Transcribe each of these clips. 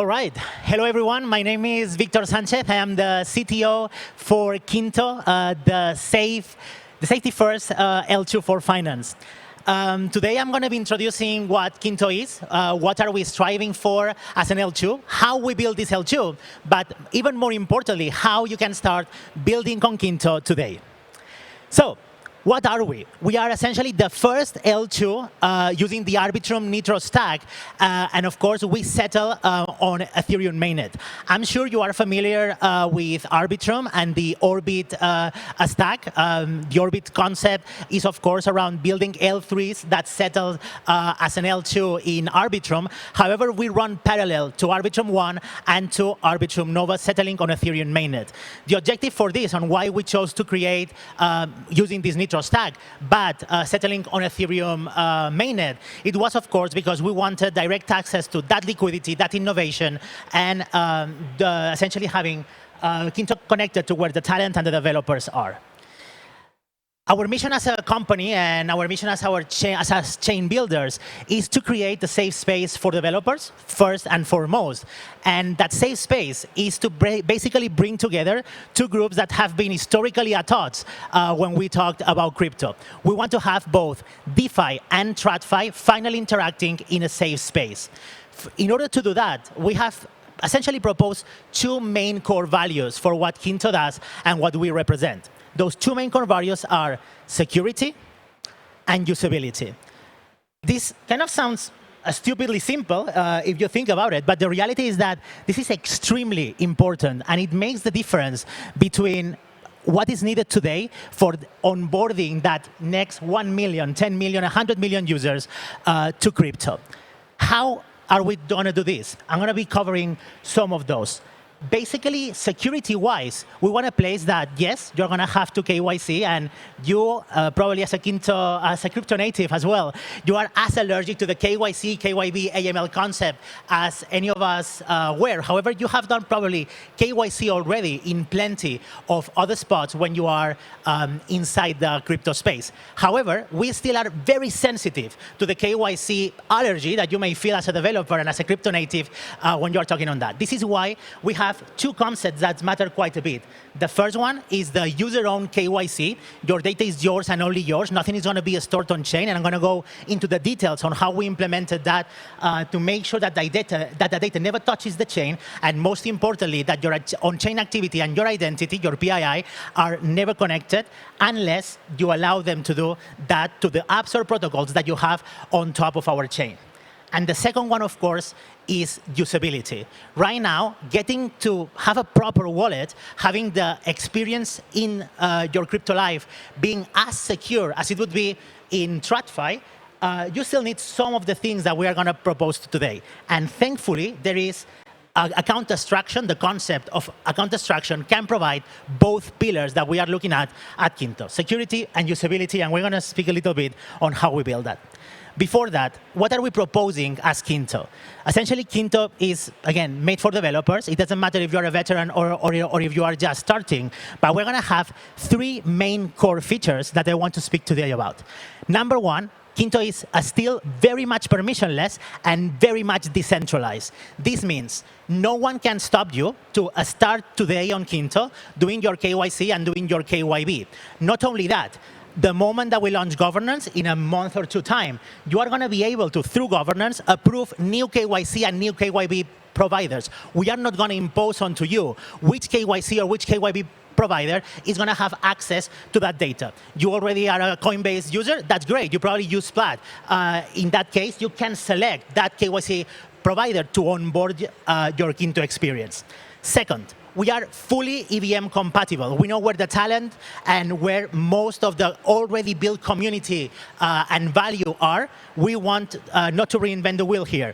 All right. Hello, everyone. My name is Victor Sanchez. I am the CTO for Kinto, the safety first L2 for finance. Today, I'm going to be introducing what Kinto is, what are we striving for as an L2, how we build this L2, but even more importantly, how you can start building on Kinto today. So, what are we? We are essentially the first L2 using the Arbitrum Nitro stack, and of course, we settle on Ethereum mainnet. I'm sure you are familiar with Arbitrum and the Orbit stack. The Orbit concept is, of course, around building L3s that settle as an L2 in Arbitrum. However, we run parallel to Arbitrum 1 and to Arbitrum Nova settling on Ethereum mainnet. The objective for this and why we chose to create using this Nitro stack, but settling on Ethereum mainnet, it was, of course, because we wanted direct access to that liquidity, that innovation, and essentially having Kinto connected to where the talent and the developers are. Our mission as a company and our mission as chain builders is to create a safe space for developers, first and foremost. And that safe space is to basically bring together two groups that have been historically at odds when we talked about crypto. We want to have both DeFi and TradFi finally interacting in a safe space. In order to do that, we have essentially proposed two main core values for what Kinto does and what we represent. Those two main core values are security and usability. This kind of sounds stupidly simple if you think about it, but the reality is that this is extremely important, and it makes the difference between what is needed today for onboarding that next 1 million, 10 million, 100 million users to crypto. How are we going to do this? I'm going to be covering some of those. Basically, security-wise, we want a place that, yes, you're going to have to KYC, and you, probably as a Kinto, as a crypto native as well, you are as allergic to the KYC, KYB, AML concept as any of us were. However, you have done probably KYC already in plenty of other spots when you are inside the crypto space. However, we still are very sensitive to the KYC allergy that you may feel as a developer and as a crypto native when you are talking on that. This is why we have two concepts that matter quite a bit. The first one is the user-owned KYC. Your data is yours and only yours. Nothing is going to be stored on chain, and I'm going to go into the details on how we implemented that to make sure that the data never touches the chain, and most importantly, that your on-chain activity and your identity, your PII, are never connected unless you allow them to do that to the apps or protocols that you have on top of our chain. And the second one, of course, is usability. Right now, getting to have a proper wallet, having the experience in your crypto life being as secure as it would be in TradFi, you still need some of the things that we are going to propose today. And thankfully, there is account abstraction. The concept of account abstraction can provide both pillars that we are looking at Kinto, security and usability, and we're going to speak a little bit on how we build that. Before that, what are we proposing as Kinto? Essentially, Kinto is, again, made for developers. It doesn't matter if you're a veteran or if you are just starting, but we're going to have three main core features that I want to speak today about. Number one, Kinto is still very much permissionless and very much decentralized. This means no one can stop you to start today on Kinto doing your KYC and doing your KYB. Not only that, the moment that we launch governance in a month or two time, you are going to be able to, through governance, approve new KYC and new KYB providers. We are not going to impose onto you which KYC or which KYB provider is going to have access to that data. You already are a Coinbase user, that's great. You probably use Plaid. In that case, you can select that KYC provider to onboard your Kinto experience. Second, we are fully EVM compatible. We know where the talent and where most of the already built community and value are. We want not to reinvent the wheel here.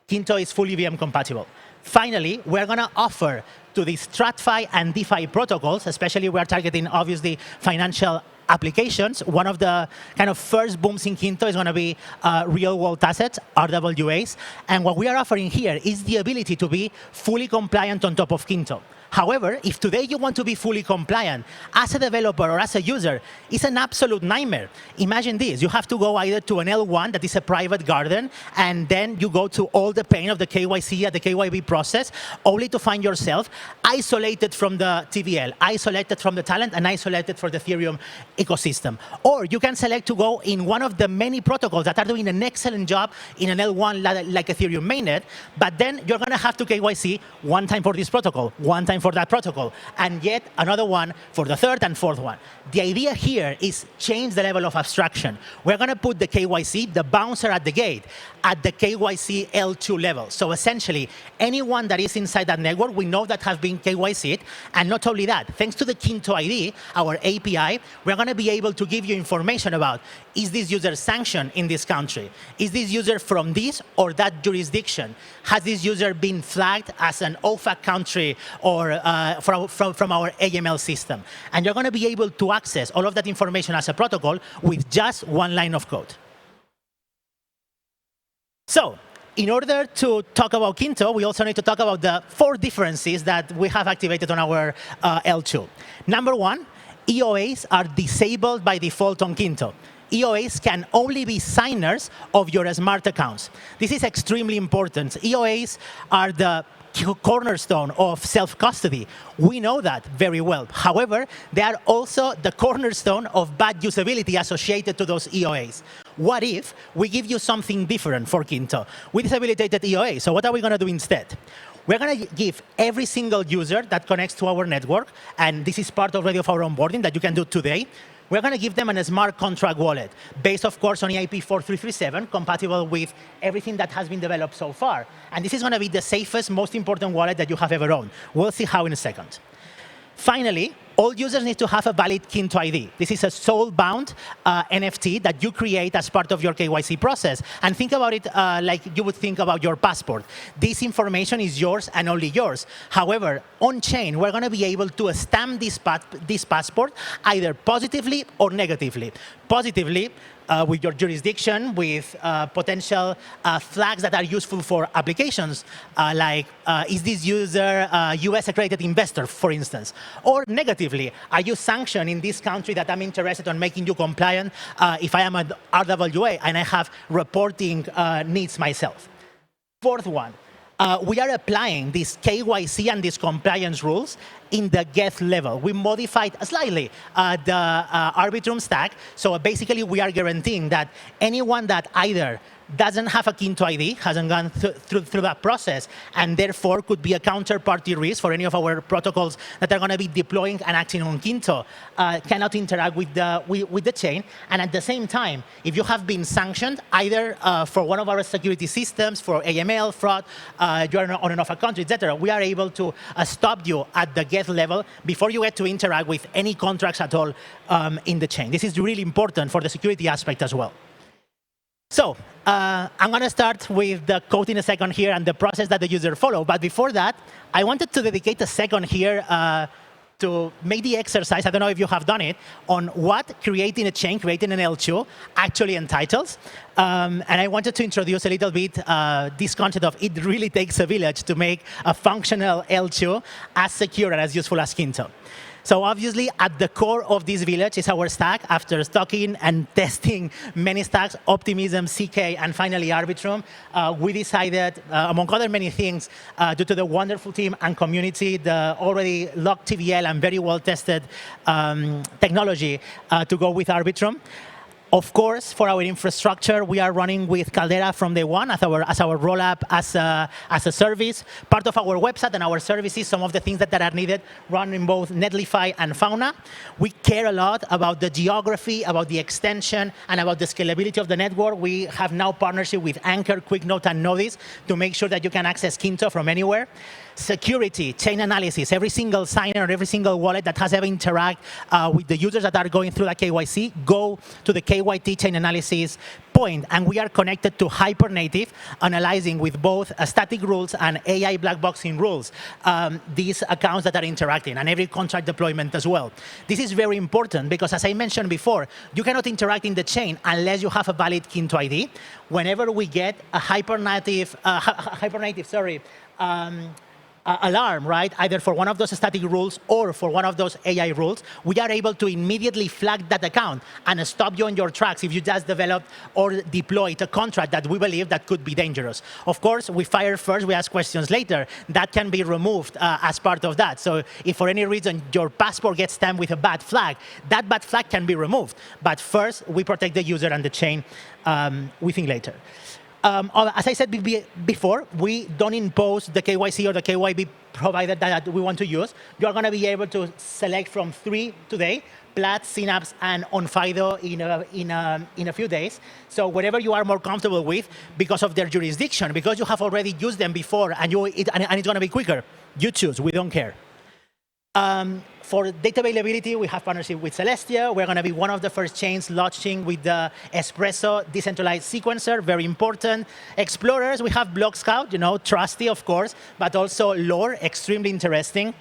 Kinto is fully EVM compatible. Finally, we're going to offer to these TradFi and DeFi protocols, especially we're targeting, obviously, financial applications. One of the kind of first booms in Kinto is going to be real-world assets, RWAs. And what we are offering here is the ability to be fully compliant on top of Kinto. However, if today you want to be fully compliant, as a developer or as a user, it's an absolute nightmare. Imagine this. You have to go either to an L1 that is a private garden, and then you go to all the pain of the KYC and the KYB process, only to find yourself isolated from the TVL, isolated from the talent, and isolated from the Ethereum ecosystem. Or you can select to go in one of the many protocols that are doing an excellent job in an L1 like Ethereum mainnet, but then you're going to have to KYC one time for this protocol, one time for that protocol, and yet another one for the third and fourth one. The idea here is change the level of abstraction. We're going to put the KYC, the bouncer at the gate, at the KYC L2 level. So essentially, anyone that is inside that network, we know that has been KYC'd. And not only that, thanks to the Kinto ID, our API, we're going to be able to give you information about, is this user sanctioned in this country? Is this user from this or that jurisdiction? Has this user been flagged as an OFAC country or from our AML system? And you're going to be able to access all of that information as a protocol with just one line of code. So, in order to talk about Kinto, we also need to talk about the 4 differences that we have activated on our L2. Number 1, EOAs are disabled by default on Kinto. EOAs can only be signers of your smart accounts. This is extremely important. EOAs are the cornerstone of self-custody. We know that very well. However, they are also the cornerstone of bad usability associated to those EOAs. What if we give you something different for Kinto? We disabilitated EOA, so what are we going to do instead? We're going to give every single user that connects to our network, and this is part already of our onboarding that you can do today, we're going to give them a smart contract wallet, based, of course, on EIP 4337, compatible with everything that has been developed so far. And this is going to be the safest, most important wallet that you have ever owned. We'll see how in a second. Finally, all users need to have a valid Kinto ID. This is a soul-bound NFT that you create as part of your KYC process. And think about it like you would think about your passport. This information is yours and only yours. However, on-chain, we're going to be able to stamp this passport either positively or negatively. Positively, with your jurisdiction, with potential flags that are useful for applications, like is this user a US accredited investor, for instance? Or negatively, are you sanctioned in this country that I'm interested in making you compliant if I am an RWA and I have reporting needs myself? Fourth one, we are applying this KYC and these compliance rules in the Geth level. We modified slightly the Arbitrum stack. So basically, we are guaranteeing that anyone that either doesn't have a Kinto ID, hasn't gone through that process, and therefore could be a counterparty risk for any of our protocols that are going to be deploying and acting on Kinto, cannot interact with the chain. And at the same time, if you have been sanctioned, either for one of our security systems, for AML, fraud, you are on and off a country, etc., we are able to stop you at the Geth level before you get to interact with any contracts at all in the chain. This is really important for the security aspect as well. So I'm going to start with the code in a second here and the process that the user follow. But before that, I wanted to dedicate a second here to make the exercise, I don't know if you have done it, on what creating a chain, creating an L2 actually entitles. And I wanted to introduce a little bit this concept of it really takes a village to make a functional L2 as secure and as useful as Kinto. So obviously, at the core of this village is our stack. After stocking and testing many stacks, Optimism, CK, and finally Arbitrum, we decided, among other many things, due to the wonderful team and community, the already locked TVL and very well-tested technology, to go with Arbitrum. Of course, for our infrastructure, we are running with Caldera from day one as our rollup as a service. Part of our website and our services, some of the things that are needed, run in both Netlify and Fauna. We care a lot about the geography, about the extension, and about the scalability of the network. We have now partnership with Anchor, QuickNote, and Nodis to make sure that you can access Kinto from anywhere. Security, chain analysis, every single signer, every single wallet that has ever interact with the users that are going through the KYC, go to the KYT chain analysis point. And we are connected to Hypernative, analyzing with both static rules and AI black boxing rules these accounts that are interacting, and every contract deployment as well. This is very important because, as I mentioned before, you cannot interact in the chain unless you have a valid Kinto ID. Whenever we get a Hypernative, alarm, right, either for one of those static rules or for one of those AI rules, we are able to immediately flag that account and stop you on your tracks if you just developed or deployed a contract that we believe that could be dangerous. Of course, we fire first, we ask questions later. That can be removed as part of that. So if for any reason your passport gets stamped with a bad flag, that bad flag can be removed. But first, we protect the user and the chain, we think later. As I said before, we don't impose the KYC or the KYB provider that we want to use. You're going to be able to select from 3 today, Plaid, Synapse, and OnFido in a few days. So whatever you are more comfortable with, because of their jurisdiction, because you have already used them before, and it's going to be quicker, you choose. We don't care. For data availability, we have partnership with Celestia. We're going to be one of the first chains launching with the Espresso decentralized sequencer, very important. Explorers, we have Block Scout, trusty, of course, but also lore, extremely interesting.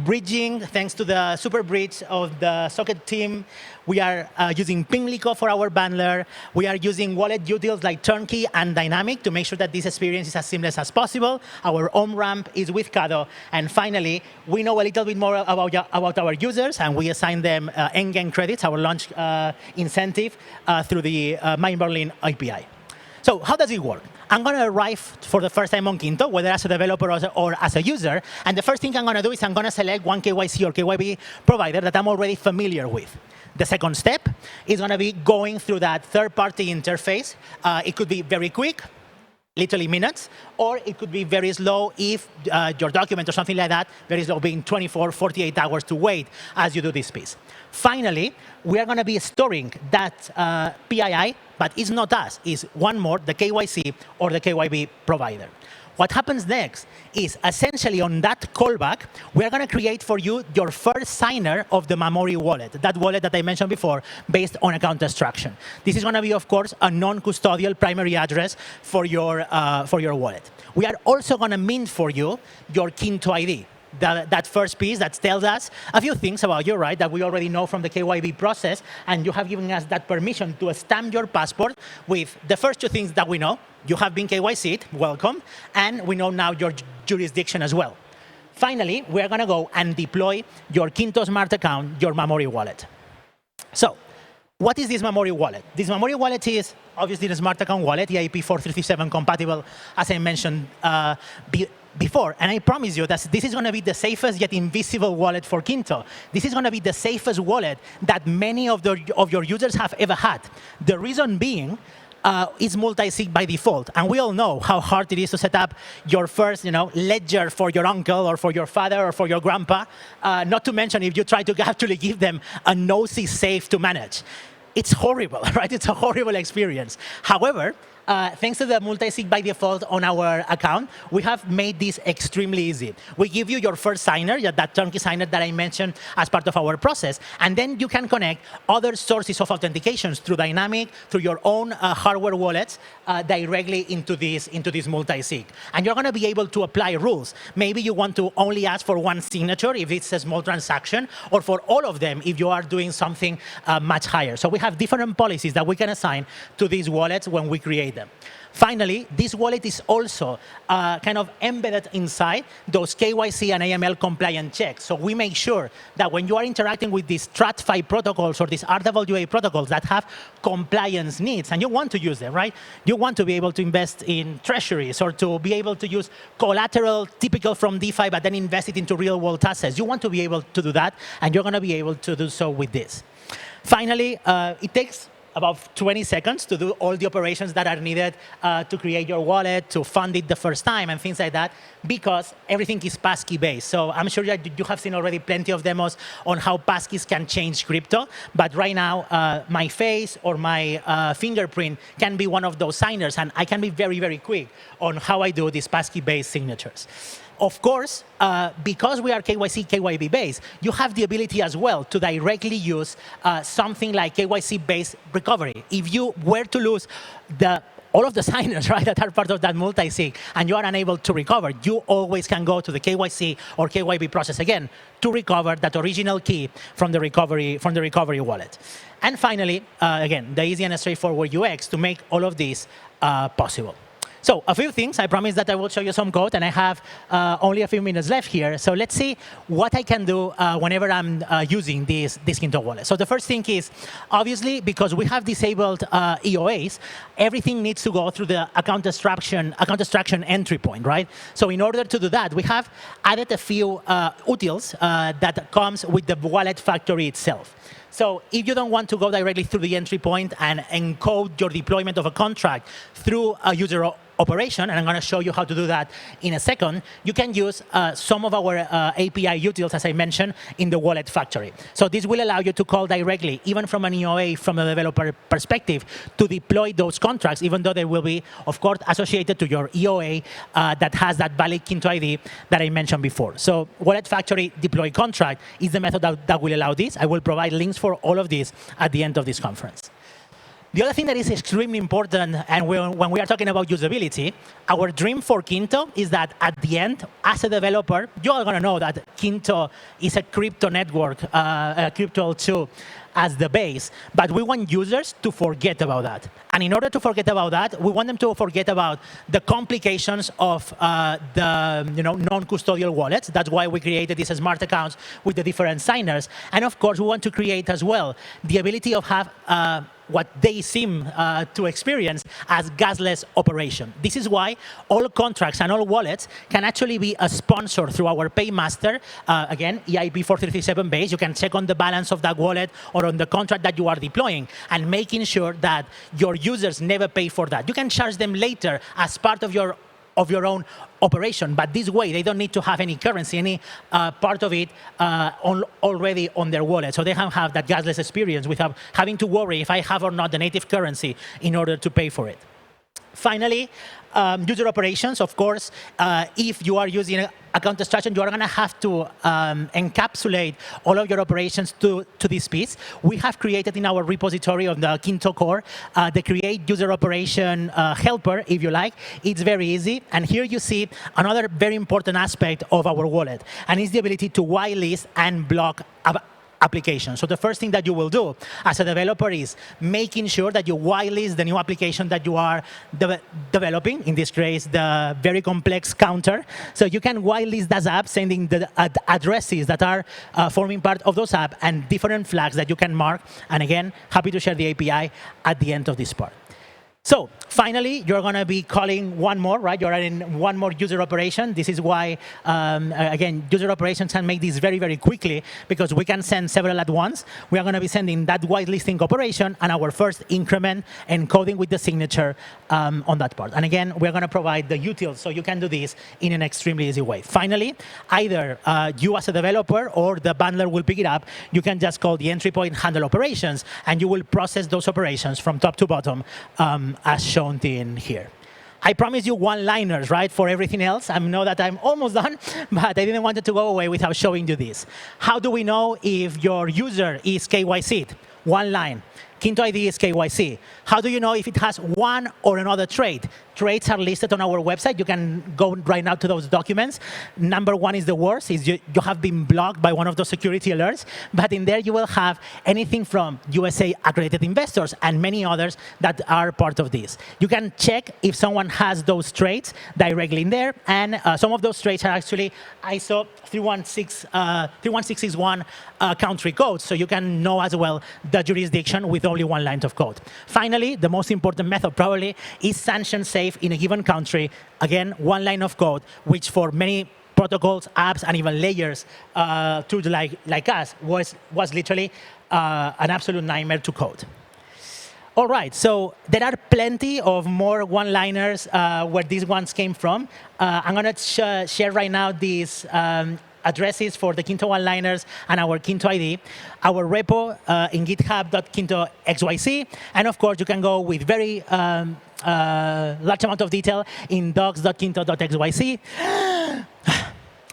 Bridging, thanks to the super bridge of the Socket team, we are using Pimlico for our bundler. We are using wallet utils like Turnkey and Dynamic to make sure that this experience is as seamless as possible. Our on-ramp is with Kado. And finally, we know a little bit more about our users, and we assign them Endgame credits, our launch incentive, through the Berlin API. So how does it work? I'm going to arrive for the first time on Kinto, whether as a developer or as a user. And the first thing I'm going to do is I'm going to select one KYC or KYB provider that I'm already familiar with. The second step is going to be going through that third-party interface. It could be very quick, literally minutes, or it could be very slow if your document or something like that, very slow, being 24, 48 hours to wait as you do this piece. Finally, we are going to be storing that PII, but it's not us. It's one more, the KYC or the KYB provider. What happens next is essentially on that callback, we are going to create for you your first signer of the Mamori wallet, that wallet that I mentioned before, based on account abstraction. This is going to be, of course, a non-custodial primary address for your wallet. We are also going to mint for you your Kinto ID. That first piece that tells us a few things about you, right, that we already know from the KYB process, and you have given us that permission to stamp your passport with the first 2 things that we know. You have been KYC'd, welcome, and we know now your jurisdiction as well. Finally, we're going to go and deploy your Kinto Smart account, your Mamori wallet. So what is this Mamori wallet? This Mamori wallet is obviously the Smart Account wallet, EIP 4337 compatible, as I mentioned before. And I promise you that this is going to be the safest yet invisible wallet for Kinto. This is going to be the safest wallet that many of your users have ever had. The reason being, it's multi-sig by default. And we all know how hard it is to set up your first ledger for your uncle or for your father or for your grandpa, not to mention if you try to actually give them a nosy safe to manage. It's horrible, right? It's a horrible experience. However, thanks to the multi-sig by default on our account, we have made this extremely easy. We give you your first signer, that turnkey signer that I mentioned as part of our process, and then you can connect other sources of authentications through Dynamic, through your own hardware wallets, directly into this multi-sig. And you're going to be able to apply rules. Maybe you want to only ask for one signature if it's a small transaction, or for all of them if you are doing something much higher. So we have different policies that we can assign to these wallets when we create them. Finally, this wallet is also kind of embedded inside those KYC and AML compliant checks. So we make sure that when you are interacting with these TradFi protocols or these RWA protocols that have compliance needs, and you want to use them, right? You want to be able to invest in treasuries or to be able to use collateral typical from DeFi, but then invest it into real world assets. You want to be able to do that, and you're going to be able to do so with this. Finally, it takes about 20 seconds to do all the operations that are needed to create your wallet, to fund it the first time, and things like that, because everything is passkey-based. So I'm sure you have seen already plenty of demos on how passkeys can change crypto. But right now, my face or my fingerprint can be one of those signers, and I can be very, very quick on how I do these passkey-based signatures. Of course, because we are KYC, KYB based, you have the ability as well to directly use something like KYC-based recovery. If you were to lose all of the signers, right, that are part of that multi-sig, and you are unable to recover, you always can go to the KYC or KYB process again to recover that original key from the recovery wallet. And finally, again, the easy and straightforward UX to make all of this possible. So a few things. I promise that I will show you some code, and I have only a few minutes left here. So let's see what I can do whenever I'm using this Kinto wallet. So the first thing is, obviously, because we have disabled EOAs, everything needs to go through the account extraction entry point, right? So in order to do that, we have added a few utils that comes with the wallet factory itself. So if you don't want to go directly through the entry point and encode your deployment of a contract through a user operation, and I'm going to show you how to do that in a second, you can use some of our API utils, as I mentioned, in the wallet factory. So this will allow you to call directly, even from an EOA, from a developer perspective, to deploy those contracts, even though they will be, of course, associated to your EOA that has that valid Kinto ID that I mentioned before. So wallet factory deploy contract is the method that will allow this. I will provide links for all of this at the end of this conference. The other thing that is extremely important, and when we are talking about usability, our dream for Kinto is that at the end, as a developer, you are going to know that Kinto is a crypto network, a crypto L2 as the base, but we want users to forget about that. And in order to forget about that, we want them to forget about the complications of the non-custodial wallets. That's why we created these smart accounts with the different signers. And of course, we want to create as well the ability of have what they seem to experience as gasless operation. This is why all contracts and all wallets can actually be a sponsor through our paymaster. Again, EIP 4337 base. You can check on the balance of that wallet or on the contract that you are deploying and making sure that your users never pay for that. You can charge them later as part of your own operation, but this way they don't need to have any currency, any part of it already on their wallet. So they have that gasless experience without having to worry if I have or not the native currency in order to pay for it. Finally, user operations, of course, if you are using account extraction, you are going to have to encapsulate all of your operations to this piece. We have created in our repository on the Kinto core the create user operation helper, if you like. It's very easy. And here you see another very important aspect of our wallet, and it's the ability to whitelist and block application. So the first thing that you will do as a developer is making sure that you whitelist the new application that you are developing, in this case, the very complex counter. So you can whitelist that app, sending the addresses that are forming part of those apps and different flags that you can mark. And again, happy to share the API at the end of this part. So finally, you're going to be calling one more, right? You're adding one more user operation. This is why, again, user operations can make this very, very quickly because we can send several at once. We are going to be sending that whitelisting operation and our first increment encoding with the signature on that part. And again, we're going to provide the utils so you can do this in an extremely easy way. Finally, either you as a developer or the bundler will pick it up. You can just call the entry point handle operations, and you will process those operations from top to bottom as shown in here. I promised you one-liners, right, for everything else. I know that I'm almost done, but I didn't want it to go away without showing you this. How do we know if your user is KYC'd? One line. Kinto ID is KYC. How do you know if it has one or another trait? Traits are listed on our website. You can go right now to those documents. Number one is the worst, is you have been blocked by one of those security alerts. But in there, you will have anything from USA accredited investors and many others that are part of this. You can check if someone has those traits directly in there. And some of those traits are actually ISO 31661 country codes. So you can know as well the jurisdiction with only one line of code. Finally, the most important method probably is sanction safe in a given country. Again, one line of code, which for many protocols, apps, and even layers tools like us was literally an absolute nightmare to code. All right, so there are plenty of more one-liners where these ones came from. I'm going to share right now these addresses for the Kinto one-liners and our Kinto ID, our repo in github.kintoxyc, and of course, you can go with very large amount of detail in docs.kinto.xyc.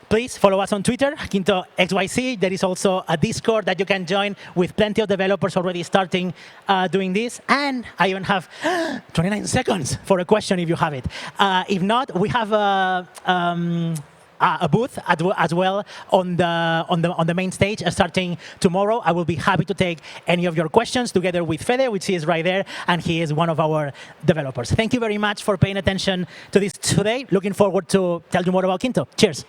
Please follow us on Twitter, KintoXYC. There is also a Discord that you can join with plenty of developers already starting doing this. And I even have 29 seconds for a question if you have it. If not, we have a booth as well on the main stage starting tomorrow. I will be happy to take any of your questions together with Fede, which is right there, and he is one of our developers. Thank you very much for paying attention to this today. Looking forward to tell you more about Kinto. Cheers.